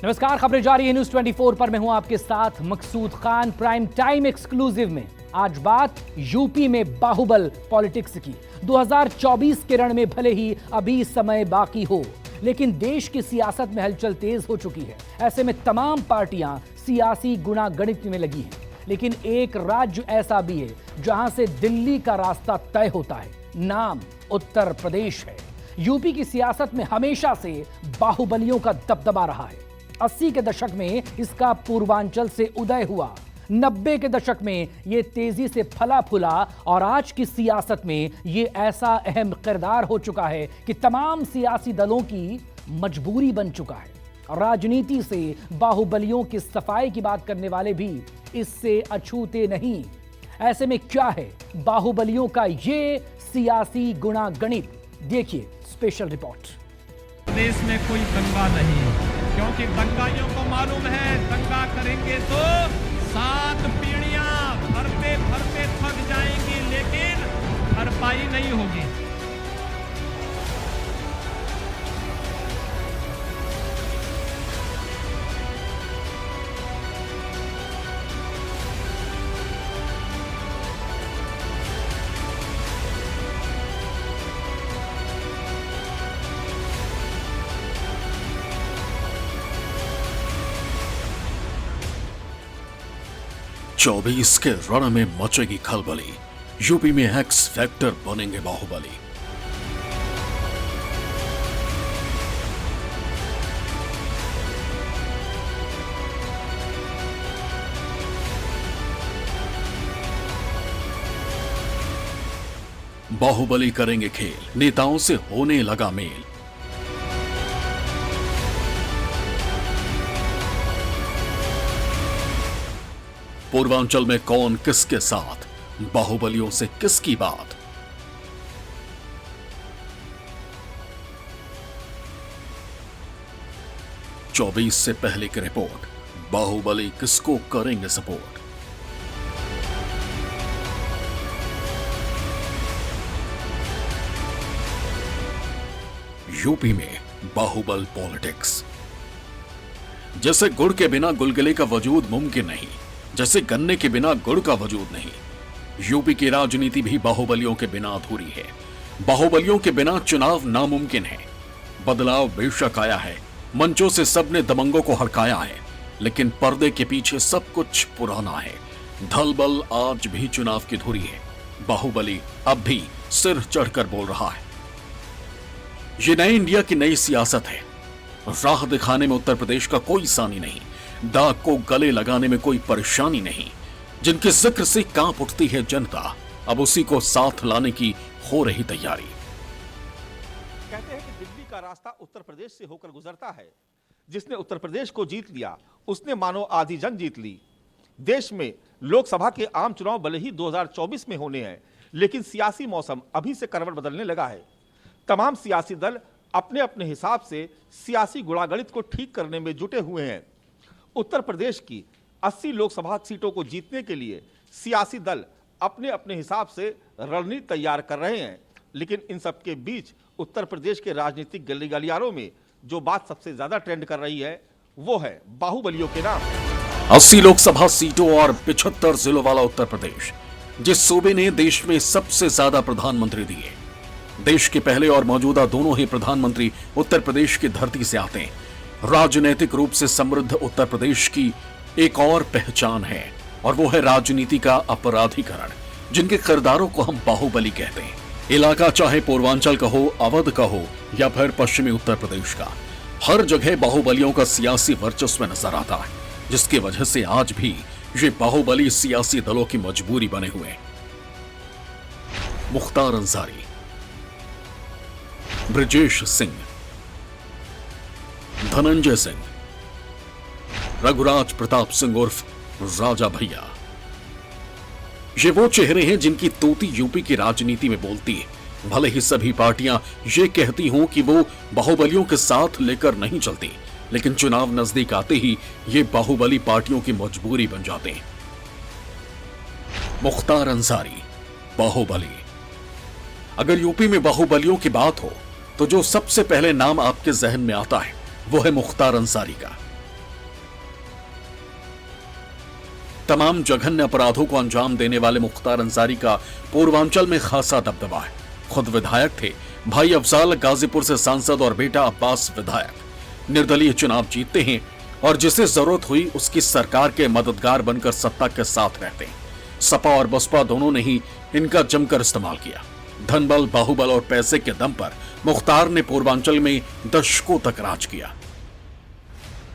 नमस्कार, खबरें जारी है न्यूज 24 पर। मैं हूं आपके साथ मकसूद खान। प्राइम टाइम एक्सक्लूसिव में आज बात यूपी में बाहुबल पॉलिटिक्स की। 2024 के रण में भले ही अभी समय बाकी हो, लेकिन देश की सियासत में हलचल तेज हो चुकी है। ऐसे में तमाम पार्टियां सियासी गुणागणित में लगी हैं, लेकिन एक राज्य ऐसा भी है जहां से दिल्ली का रास्ता तय होता है। नाम उत्तर प्रदेश है। यूपी की सियासत में हमेशा से बाहुबलियों का दबदबा रहा है। 80 के दशक में इसका पूर्वांचल से उदय हुआ। 90 के दशक में यह तेजी से फला फूला और आज की सियासत में यह ऐसा अहम किरदार हो चुका है कि तमाम सियासी दलों की मजबूरी बन चुका है। राजनीति से बाहुबलियों की सफाई की बात करने वाले भी इससे अछूते नहीं। ऐसे में क्या है बाहुबलियों का ये सियासी गुणागणित? देखिए स्पेशल रिपोर्ट। देश में कोई दंगा नहीं, क्योंकि दंगाइयों को मालूम है दंगा करेंगे तो 7 पीढ़ियां भरते भरते थक जाएंगी, लेकिन भरपाई नहीं होगी। चौबीस के रण में मचेगी खलबली। यूपी में एक्स फैक्टर बनेंगे बाहुबली। बाहुबली करेंगे खेल, नेताओं से होने लगा मेल। पूर्वांचल में कौन किसके साथ, बाहुबलियों से किसकी बात। चौबीस से पहले की रिपोर्ट, बाहुबली किसको करेंगे सपोर्ट। यूपी में बाहुबल पॉलिटिक्स। जैसे गुड़ के बिना गुलगुले का वजूद मुमकिन नहीं, जैसे गन्ने के बिना गुड़ का वजूद नहीं, यूपी की राजनीति भी बाहुबलियों के बिना अधूरी है। बाहुबलियों के बिना चुनाव नामुमकिन है। बदलाव बेशक आया है, मंचों से सबने दबंगों को हड़काया है, लेकिन पर्दे के पीछे सब कुछ पुराना है। धलबल आज भी चुनाव की धुरी है। बाहुबली अब भी सिर चढ़कर बोल रहा है। ये नए इंडिया की नई सियासत है। राह दिखाने में उत्तर प्रदेश का कोई सानी नहीं, दाग को गले लगाने में कोई परेशानी नहीं। जिनके जिक्र से कांप उठती है जनता, अब उसी को साथ लाने की हो रही तैयारी। कहते हैं कि दिल्ली का रास्ता उत्तर प्रदेश से होकर गुजरता है। जिसने उत्तर प्रदेश को जीत लिया, उसने मानो आधी जंग जीत ली। देश में लोकसभा के आम चुनाव भले ही 2024 में होने हैं, लेकिन सियासी मौसम अभी से करवट बदलने लगा है। तमाम सियासी दल अपने अपने हिसाब से सियासी गुणागणित को ठीक करने में जुटे हुए हैं। उत्तर प्रदेश की 80 लोकसभा सीटों को जीतने के लिए सियासी दल अपने अपने हिसाब से रणनीति तैयार कर रहे हैं, लेकिन इन सब के बीच उत्तर प्रदेश के राजनीतिक गली गलियारों में जो बात सबसे ज्यादा ट्रेंड कर रही है वो है बाहुबलियों के नाम। 80 लोकसभा सीटों और 75 जिलों वाला उत्तर प्रदेश, जिस सूबे ने देश में सबसे ज्यादा प्रधानमंत्री दिए। देश के पहले और मौजूदा दोनों ही प्रधानमंत्री उत्तर प्रदेश की धरती से आते हैं। राजनीतिक रूप से समृद्ध उत्तर प्रदेश की एक और पहचान है, और वो है राजनीति का अपराधीकरण, जिनके किरदारों को हम बाहुबली कहते हैं। इलाका चाहे पूर्वांचल का हो, अवध का हो या फिर पश्चिमी उत्तर प्रदेश का, हर जगह बाहुबलियों का सियासी वर्चस्व नजर आता है, जिसकी वजह से आज भी ये बाहुबली सियासी दलों की मजबूरी बने हुए हैं। मुख्तार अंसारी, ब्रजेश सिंह, धनंजय सिंह, रघुराज प्रताप सिंह उर्फ राजा भैया, ये वो चेहरे हैं जिनकी तूती यूपी की राजनीति में बोलती है। भले ही सभी पार्टियां ये कहती हों कि वो बाहुबलियों के साथ लेकर नहीं चलती, लेकिन चुनाव नजदीक आते ही ये बाहुबली पार्टियों की मजबूरी बन जाते हैं। मुख्तार अंसारी, बाहुबली। अगर यूपी में बाहुबलियों की बात हो तो जो सबसे पहले नाम आपके जहन में आता है वो है मुख्तार अंसारी का। तमाम जघन्य अपराधों को अंजाम देने वाले मुख्तार अंसारी का पूर्वांचल में खासा दबदबा है। खुद विधायक थे, भाई अफजाल गाजीपुर से सांसद और बेटा अब्बास विधायक। निर्दलीय चुनाव जीतते हैं और जिसे जरूरत हुई उसकी सरकार के मददगार बनकर सत्ता के साथ रहते हैं। सपा और बसपा दोनों ने ही इनका जमकर इस्तेमाल किया। धनबल, बाहुबल और पैसे के दम पर मुख्तार ने पूर्वांचल में दशकों तक राज किया।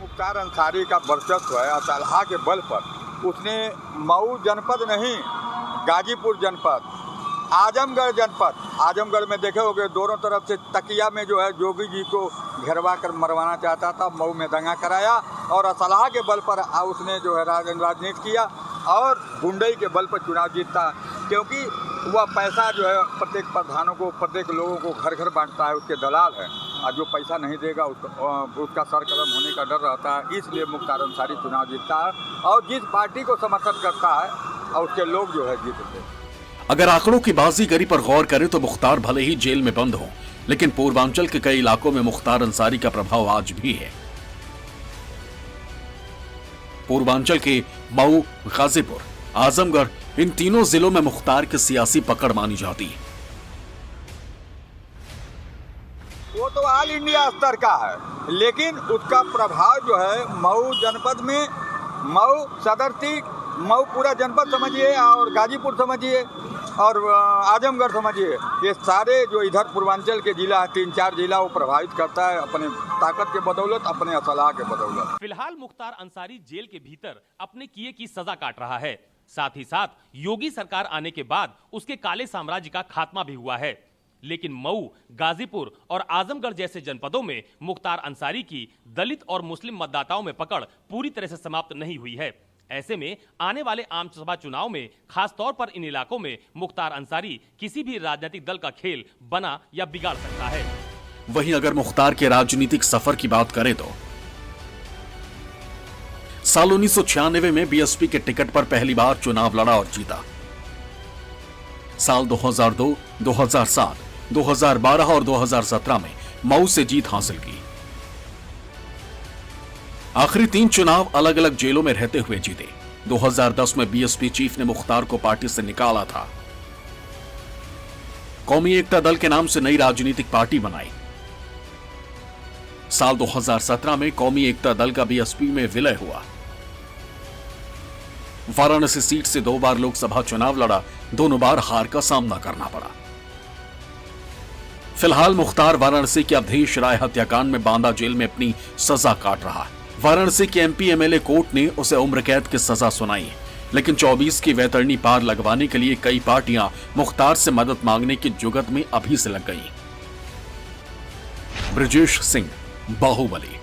मुख्तार अंसारी का वर्चस्व है असलहा के बल पर। उसने मऊ जनपद नहीं, गाजीपुर जनपद, आजमगढ़ जनपद, आजमगढ़ में देखे होंगे दोनों तरफ से तकिया में जो है जोगी जी को घेरवा कर मरवाना चाहता था। मऊ में दंगा कराया और असलहा के बल पर उसने जो है राजनीति किया और गुंडई के बल पर चुनाव जीतता, क्योंकि वह पैसा जो है प्रत्येक प्रधानों को, प्रत्येक लोगों को घर घर बांटता है, उसके दलाल है और जो पैसा नहीं देगा उसका सर कदम होने का डर रहता है। इसलिए मुख्तार अंसारी चुनाव जीतता है और जिस पार्टी को समर्थन करता है और उसके लोग जो है जीतते हैं। अगर आंकड़ों की बाजीगरी पर गौर करें तो मुख्तार भले ही जेल में बंद हो, लेकिन पूर्वांचल के कई इलाकों में मुख्तार अंसारी का प्रभाव आज भी है। पूर्वांचल के मऊ, गाजीपुर, आजमगढ़, इन तीनों जिलों में मुख्तार की सियासी पकड़ मानी जाती है। वो तो ऑल इंडिया स्तर का है, लेकिन उसका प्रभाव जो है मऊ जनपद में, मऊ सदर सीट, मऊ पूरा जनपद समझिए और गाजीपुर समझिए और आजमगढ़ समझिए, ये सारे जो इधर पूर्वांचल के जिला है, 3-4 जिला, वो प्रभावित करता है अपने ताकत के बदौलत, अपने असलाह के बदौलत। फिलहाल मुख्तार अंसारी जेल के भीतर अपने किए की सजा काट रहा है। साथ ही साथ योगी सरकार आने के बाद उसके काले साम्राज्य का खात्मा भी हुआ है। लेकिन मऊ, गाजीपुर और आजमगढ़ जैसे जनपदों में मुख्तार अंसारी की दलित और मुस्लिम मतदाताओं में पकड़ पूरी तरह से समाप्त नहीं हुई है। ऐसे में आने वाले आम सभा चुनाव में खास तौर पर इन इलाकों में मुख्तार अंसारी किसी भी राजनीतिक दल का खेल बना या बिगाड़ सकता है। वहीं अगर मुख्तार के राजनीतिक सफर की बात करें तो साल 1996 में बीएसपी के टिकट पर पहली बार चुनाव लड़ा और जीता। साल 2002, 2007, 2012 और 2017 में मऊ से जीत हासिल की। आखिरी 3 चुनाव अलग अलग जेलों में रहते हुए जीते। 2010 में बीएसपी चीफ ने मुख्तार को पार्टी से निकाला था। कौमी एकता दल के नाम से नई राजनीतिक पार्टी बनाई। साल 2017 में कौमी एकता दल का बीएसपी में विलय हुआ। वाराणसी सीट से 2 बार लोकसभा चुनाव लड़ा, दोनों बार हार का सामना करना पड़ा। फिलहाल मुख्तार वाराणसी के अवधेश राय हत्याकांड में बांदा जेल में अपनी सजा काट रहा है। वाराणसी के एमपी एमएलए कोर्ट ने उसे उम्र कैद की सजा सुनाई है, लेकिन 24 की वैतरणी पार लगवाने के लिए कई पार्टियां मुख्तार से मदद मांगने की जुगत में अभी से लग गई। ब्रजेश सिंह, बाहुबली।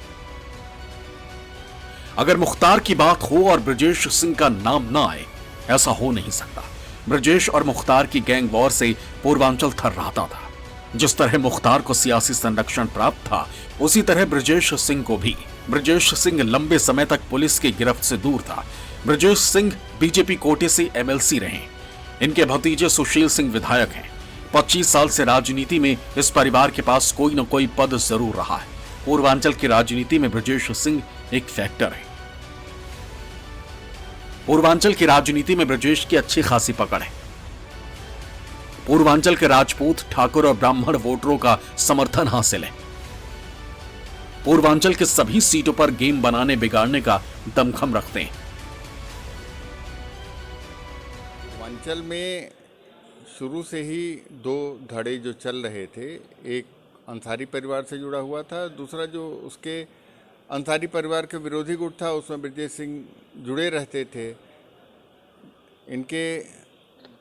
अगर मुख्तार की बात हो और ब्रजेश सिंह का नाम ना आए, ऐसा हो नहीं सकता। ब्रजेश और मुख्तार की गैंग वॉर से पूर्वांचल थर्राता था। जिस तरह मुख्तार को सियासी संरक्षण प्राप्त था, उसी तरह ब्रजेश सिंह को भी। ब्रजेश सिंह लंबे समय तक पुलिस की गिरफ्त से दूर था। ब्रजेश सिंह बीजेपी कोटे से एमएलसी रहे। इनके भतीजे सुशील सिंह विधायक हैं। 25 साल से राजनीति में इस परिवार के पास कोई न कोई पद जरूर रहा है। पूर्वांचल की राजनीति में ब्रजेश सिंह एक फैक्टर है। पूर्वांचल की राजनीति में ब्रजेश की अच्छी खासी पकड़ है। पूर्वांचल के राजपूत, ठाकुर और ब्राह्मण वोटरों का समर्थन हासिल है। पूर्वांचल के सभी सीटों पर गेम बनाने बिगाड़ने का दमखम रखते हैं। पूर्वांचल में शुरू से ही 2 धड़े जो चल रहे थे, एक अंसारी परिवार से जुड़ा हुआ था, दूसरा जो उसके अंसारी परिवार के विरोधी गुट था उसमें ब्रजेश सिंह जुड़े रहते थे। इनके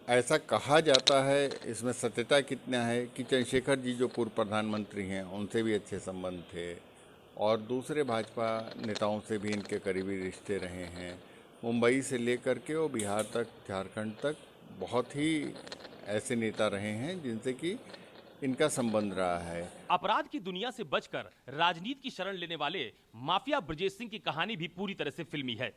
ऐसा कहा जाता है, इसमें सत्यता कितना है कि चंद्रशेखर जी जो पूर्व प्रधानमंत्री हैं उनसे भी अच्छे संबंध थे और दूसरे भाजपा नेताओं से भी इनके करीबी रिश्ते रहे हैं। मुंबई से लेकर के वो बिहार तक, झारखंड तक बहुत ही ऐसे नेता रहे हैं जिनसे कि इनका संबंध रहा है। अपराध की दुनिया से बचकर राजनीति की शरण लेने वाले माफिया ब्रजेश सिंह की कहानी भी पूरी तरह से फिल्मी है।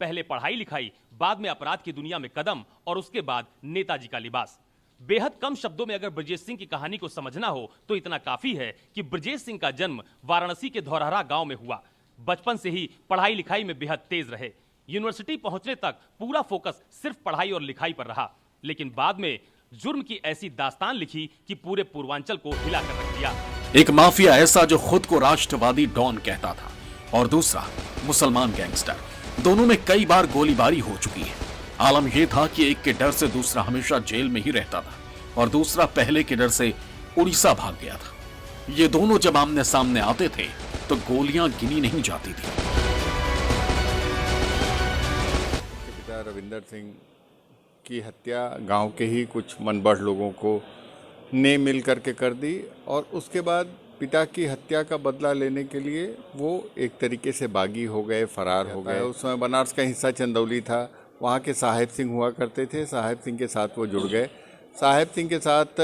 पहले पढ़ाई लिखाई, बाद में अपराध की दुनिया में कदम और उसके बाद नेताजी का लिबास। बेहद कम शब्दों में अगर ब्रजेश सिंह की कहानी को समझना हो तो इतना काफी है कि ब्रजेश सिंह का जन्म वाराणसी के धौरहरा गांव में हुआ। बचपन से ही पढ़ाई लिखाई में बेहद तेज रहे। यूनिवर्सिटी पहुंचने तक पूरा फोकस सिर्फ पढ़ाई और लिखाई पर रहा, लेकिन बाद में जुर्म की ऐसी दास्तान लिखी कि पूरे पूर्वांचल को हिला कर रख दिया। एक माफिया ऐसा जो खुद को राष्ट्रवादी डॉन कहता था, और दूसरा मुसलमान गैंगस्टर। दोनों में कई बार गोलीबारी हो चुकी है। आलम यह था कि एक के डर से दूसरा हमेशा जेल में ही रहता था और दूसरा पहले के डर से उड़ीसा भाग गया था। ये दोनों जब आमने सामने आते थे तो गोलियां गिनी नहीं जाती थी। पिता रविंदर सिंह की हत्या गांव के ही कुछ मनबढ़ लोगों को ने मिल करके कर दी और उसके बाद पिता की हत्या का बदला लेने के लिए वो एक तरीके से बागी हो गए, फरार हो गए। उस समय बनारस का हिस्सा चंदौली था, वहाँ के साहेब सिंह हुआ करते थे। साहेब सिंह के साथ वो जुड़ गए। साहेब सिंह के साथ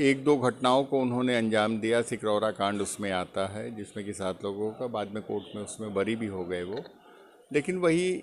एक दो घटनाओं को उन्होंने अंजाम दिया। सिकरौरा कांड उसमें आता है जिसमें कि 7 लोगों का, बाद में कोर्ट में उसमें बरी भी हो गए वो। लेकिन वही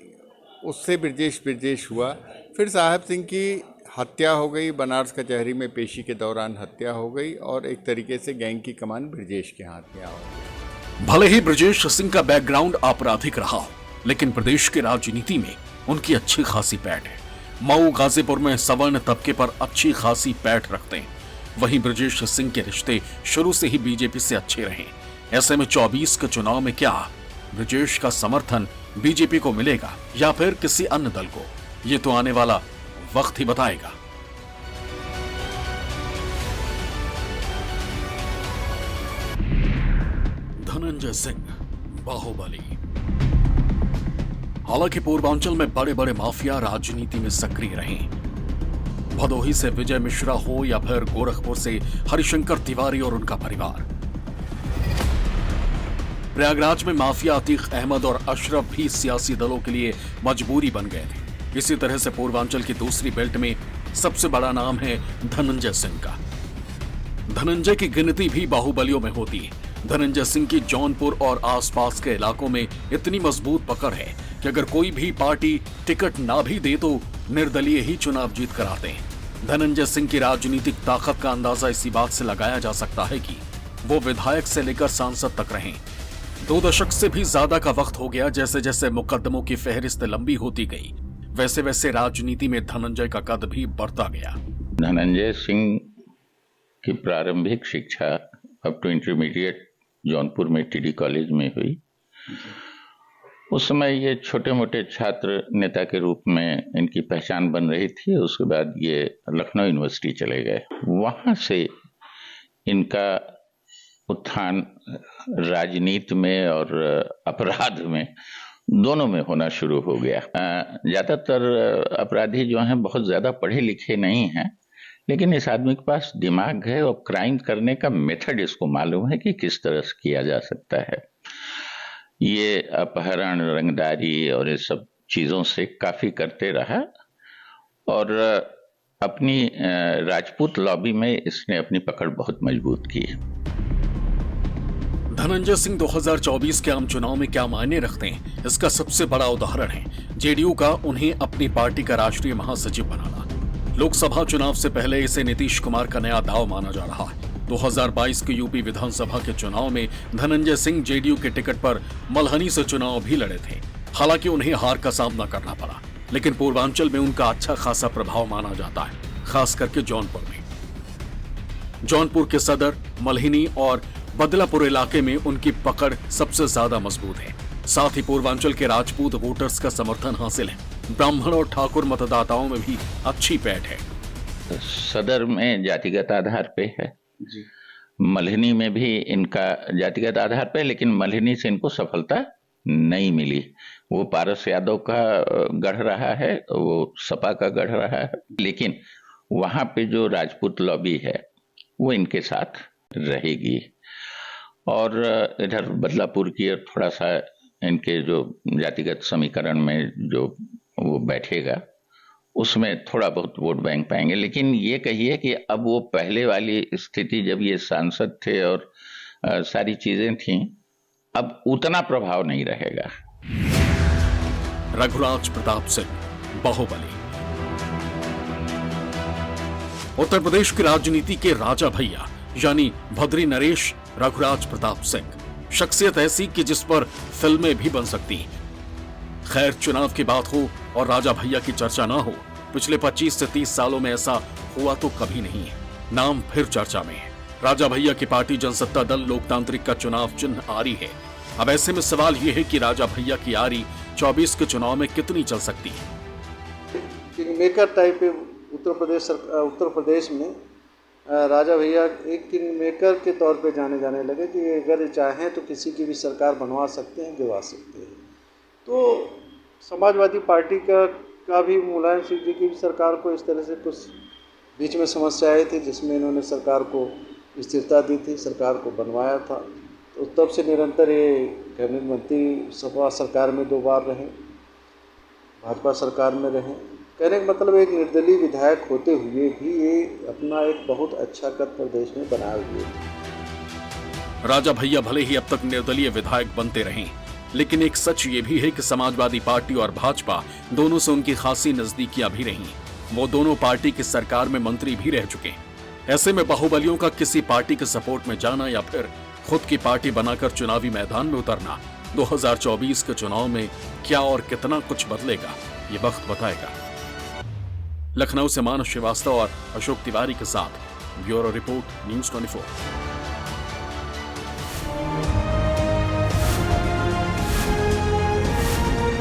उससे ब्रजेश हुआ। फिर साहेब सिंह की हत्या हो गई, बनारस कचहरी में पेशी के दौरान हत्या हो गई और एक तरीके से गैंग की कमान ब्रजेश के हाथ में आ गई। भले ही ब्रजेश सिंह का बैकग्राउंड आपराधिक रहा हो, लेकिन प्रदेश की राजनीति में उनकी अच्छी खासी पैठ है। मऊ गाजीपुर में सवर्ण तबके पर अच्छी खासी पैठ रखते हैं। वहीं ब्रजेश सिंह के रिश्ते शुरू से ही बीजेपी से अच्छे रहे। ऐसे में 24 के चुनाव में क्या ब्रजेश का समर्थन बीजेपी को मिलेगा या फिर किसी अन्य दल को, ये तो आने वाला वक्त ही बताएगा। धनंजय सिंह बाहुबली। हालांकि पूर्वांचल में बड़े बड़े माफिया राजनीति में सक्रिय रहे। भदोही से विजय मिश्रा हो या फिर गोरखपुर से हरिशंकर तिवारी और उनका परिवार। प्रयागराज में माफिया अतीक अहमद और अशरफ भी सियासी दलों के लिए मजबूरी बन गए थे। इसी तरह से पूर्वांचल की दूसरी बेल्ट में सबसे बड़ा नाम है धनंजय सिंह का। धनंजय की गिनती भी बाहुबलियों में होती है। धनंजय सिंह की जौनपुर और आसपास के इलाकों में इतनी मजबूत पकड़ है कि अगर कोई भी पार्टी टिकट ना भी दे तो निर्दलीय ही चुनाव जीत कर आते हैं। धनंजय सिंह की राजनीतिक ताकत का अंदाजा इसी बात से लगाया जा सकता है कि वो विधायक से लेकर सांसद तक रहे। 2 दशक से भी ज्यादा का वक्त हो गया। जैसे जैसे मुकदमों की फहरिस्त लंबी होती गई, वैसे वैसे राजनीति में धनंजय का कद भी बढ़ता गया। धनंजय सिंह की प्रारंभिक शिक्षा अप टू इंटरमीडिएट जौनपुर में टीडी कॉलेज में हुई। उस समय ये छोटे मोटे छात्र नेता के रूप में इनकी पहचान बन रही थी। उसके बाद ये लखनऊ यूनिवर्सिटी चले गए। वहाँ से इनका उत्थान राजनीति में और अपराध में दोनों में होना शुरू हो गया। ज़्यादातर अपराधी जो हैं बहुत ज़्यादा पढ़े लिखे नहीं हैं, लेकिन इस आदमी के पास दिमाग है और क्राइम करने का मेथड इसको मालूम है कि किस तरह से किया जा सकता है। ये अपहरण, रंगदारी और इस सब चीज़ों से काफ़ी करते रहा और अपनी राजपूत लॉबी में इसने अपनी पकड़ बहुत मजबूत की। धनंजय सिंह 2024 के आम चुनाव में क्या मायने रखते हैं, इसका सबसे बड़ा उदाहरण है जेडीयू का उन्हें अपनी पार्टी का राष्ट्रीय महासचिव बनाना। लोकसभा चुनाव से पहले इसे नीतीश कुमार का नया दांव माना जा रहा है। 2022 के यूपी विधानसभा के चुनाव में धनंजय सिंह जेडीयू के टिकट पर मल्हनी से चुनाव भी लड़े थे। हालांकि उन्हें हार का सामना करना पड़ा, लेकिन पूर्वांचल में उनका अच्छा खासा प्रभाव माना जाता है, खास करके जौनपुर में। जौनपुर के सदर, मल्हनी और बदलापुर इलाके में उनकी पकड़ सबसे ज्यादा मजबूत है। साथ ही पूर्वांचल के राजपूत वोटर्स का समर्थन हासिल है। ब्राह्मण और ठाकुर मतदाताओं में भी अच्छी पैठ है। सदर में जातिगत आधार पे है जी। मल्हनी में भी इनका जातिगत आधार पे, लेकिन मल्हनी से इनको सफलता नहीं मिली। वो पारस यादव का गढ़ रहा है, वो सपा का गढ़ रहा है, लेकिन वहां पे जो राजपूत लॉबी है वो इनके साथ रहेगी। और इधर बदलापुर की थोड़ा सा इनके जो जातिगत समीकरण में जो वो बैठेगा उसमें थोड़ा बहुत वोट बैंक पाएंगे। लेकिन ये कहिए कि अब वो पहले वाली स्थिति जब ये सांसद थे और सारी चीजें थीं, अब उतना प्रभाव नहीं रहेगा। रघुराज प्रताप सिंह बाहुबली। उत्तर प्रदेश की राजनीति के राजा भैया यानी भद्री नरेश रघुराज प्रताप सिंह, शख्सियत ऐसी कि जिस पर फिल्में भी बन सकती हैं। खैर, चुनाव की बात हो और राजा भैया की चर्चा ना हो, पिछले 25 से 30 सालों में ऐसा हुआ तो कभी नहीं है। नाम फिर चर्चा में है। राजा भैया की पार्टी जनसत्ता दल लोकतांत्रिक का चुनाव चिन्ह आरी है। अब ऐसे में सवाल यह है कि राजा भैया की आरी 24 के चुनाव में कितनी चल सकती है। किंगमेकर टाइप उत्तर प्रदेश में राजा भैया एक किंगमेकर के तौर पे जाने लगे कि अगर चाहें तो किसी की भी सरकार बनवा सकते हैं, गिरवा सकते हैं। तो समाजवादी पार्टी का भी मुलायम सिंह जी की भी सरकार को इस तरह से कुछ बीच में समस्या आई थी, जिसमें इन्होंने सरकार को स्थिरता दी थी, सरकार को बनवाया था। तो तब से निरंतर ये कैबिनेट मंत्री सपा सरकार में 2 बार रहे, भाजपा सरकार में रहे। कहने का मतलब एक निर्दलीय विधायक होते हुए भी ये अपना एक बहुत अच्छा कद प्रदेश में बनाए हुए थे। राजा भैया भले ही अब तक निर्दलीय विधायक बनते रहे, लेकिन एक सच ये भी है कि समाजवादी पार्टी और भाजपा दोनों से उनकी खासी नजदीकियां भी रही। वो दोनों पार्टी की सरकार में मंत्री भी रह चुके। ऐसे में बाहुबलियों का किसी पार्टी के सपोर्ट में जाना या फिर खुद की पार्टी बनाकर चुनावी मैदान में उतरना 2024 के चुनाव में क्या और कितना कुछ बदलेगा, ये वक्त बताएगा। लखनऊ से मानस श्रीवास्तव और अशोक तिवारी के साथ ब्यूरो रिपोर्ट, न्यूज़ 24।